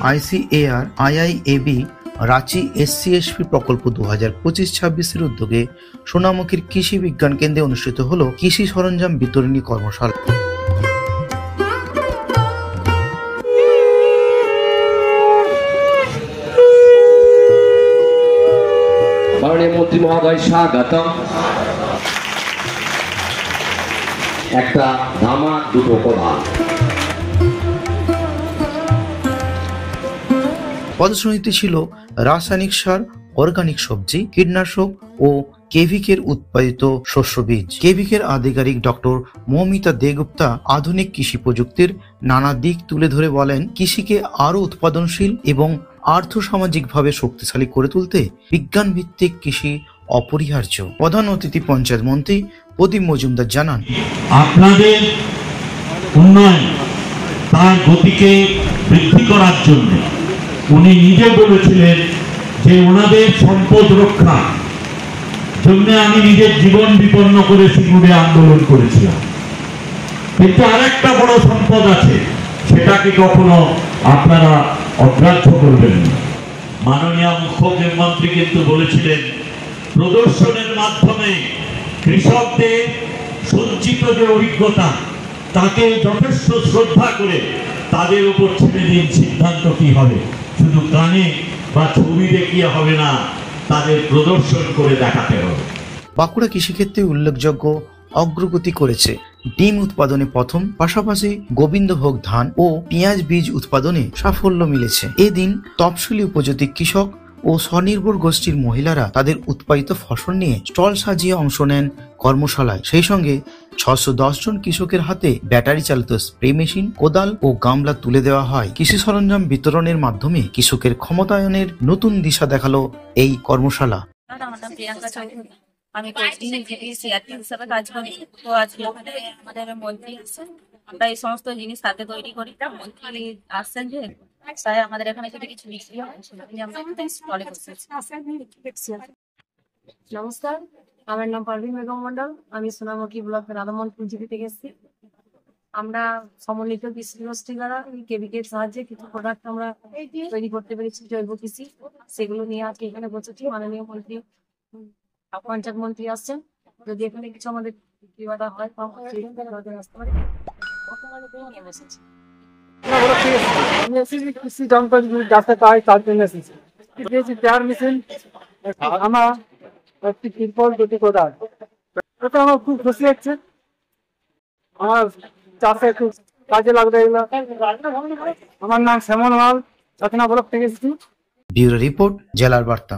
ICAR IIAB Ranchi SCSP প্রকল্প 2025-26 উদ্যোগে সোনামুখীর কৃষি বিজ্ঞান কেন্দ্রে অনুষ্ঠিত হলো কৃষি সরঞ্জাম বিতরণী কর্মশালা। মাননীয় মন্ত্রী মহোদয় স্বাগতম। একটা ধামা দুটো প্রধান। প্রদর্শনীতে ছিল রাসায়নিক সার, অর্গানিক সবজি, কীটনাশক ও কেভিকের উৎপাদিত শস্য বীজ। কেভিকের আধিকারিক ডক্টর মৌমিতা দেগুপ্তা আধুনিক কৃষি প্রযুক্তির নানা দিক তুলে ধরে বলেন, কৃষিকে আরো উৎপাদনশীল এবং আর্থসামাজিকভাবে শক্তিশালী করে তুলতে বিজ্ঞান ভিত্তিক কৃষি অপরিহার্য। প্রধান অতিথি পঞ্চায়েত মন্ত্রী প্রদীপ মজুমদার জানান, আপনাদের উন্নয়ন তার গতিকে বৃদ্ধি করার জন্য উনি নিজে বলেছিলেন যে ওনাদের সম্পদ রক্ষা জন্য আমি নিজের জীবন বিপন্ন করে সিঙ্গুরে আন্দোলন করেছিলাম। কিন্তু আরেকটা বড় সম্পদ আছে, সেটাকে কখনো আপনারা অগ্রাহ্য করবেন না। মাননীয় মুখ্যমন্ত্রী কিন্তু বলেছিলেন প্রদর্শনের মাধ্যমে কৃষকদের সঞ্চিত যে অভিজ্ঞতা তাকে যথেষ্ট শ্রদ্ধা করে তাদের উপর ছেড়ে দিন সিদ্ধান্ত কি হবে। শুধু গানে বা ছবি দেখিয়ে হবে না, তাদের প্রদর্শন করে দেখাতে হবে। বাঁকুড়া কৃষিক্ষেত্রে উল্লেখযোগ্য অগ্রগতি করেছে। ডিম উৎপাদনে প্রথম, পাশাপাশি গোবিন্দভোগ ধান ও পেঁয়াজ বীজ উৎপাদনে সাফল্য মিলেছে। এদিন তফসিলি উপজাতি কৃষক ও স্বনির্ভর গোষ্ঠীর মহিলারা তাদের উৎপাদিত ফসল নিয়ে স্টল সাজিয়ে অংশ নেন কর্মশালায়। সেই সঙ্গে 610 জন কৃষকের হাতে ব্যাটারি চালিত স্প্রে মেশিন, কোদাল ও গামলা তুলে দেওয়া হয়। কৃষি সরঞ্জাম বিতরণের মাধ্যমে কৃষকের ক্ষমতায়নের নতুন দিশা দেখালো এই কর্মশালা। আমি সিআরপি হিসাবে কাজ করি। তো আজকে আমাদের মন্ত্রী আসছেন, আমরা এই সমস্ত জিনিস হাতে তৈরি করি। মন্ত্রী আসছেন যে তাই আমাদের এখানে যদি কিছু বিক্রি হয় সেটা আমরা স্টলে বসেছি। নমস্কার, আমার নাম পারভিন বেগম মন্ডল। আমি সোনামুখী ব্লকের রাধামোহনপুর জিপি থেকে এসেছি। আমরা সমন্বিত কৃষি গোষ্ঠী দ্বারা কেভিকের সাহায্যে কিছু প্রোডাক্ট আমরা তৈরি করতে পেরেছি, জৈব কৃষি। সেগুলো নিয়ে আজকে এখানে বসেছি। মাননীয় মন্ত্রী, পঞ্চায়েত মন্ত্রী আসছেন। যদি এখানে কিছু আমাদের বিক্রি বাটা হয় আসতে পারে। আমার খুব খুশি হচ্ছে, আমার চাষে একটু কাজে লাগবে এগুলো। আমার নাম শ্যামল মাল, চাতনা ব্লক থেকে এসেছি। ব্যুরো রিপোর্ট, জেলার বার্তা।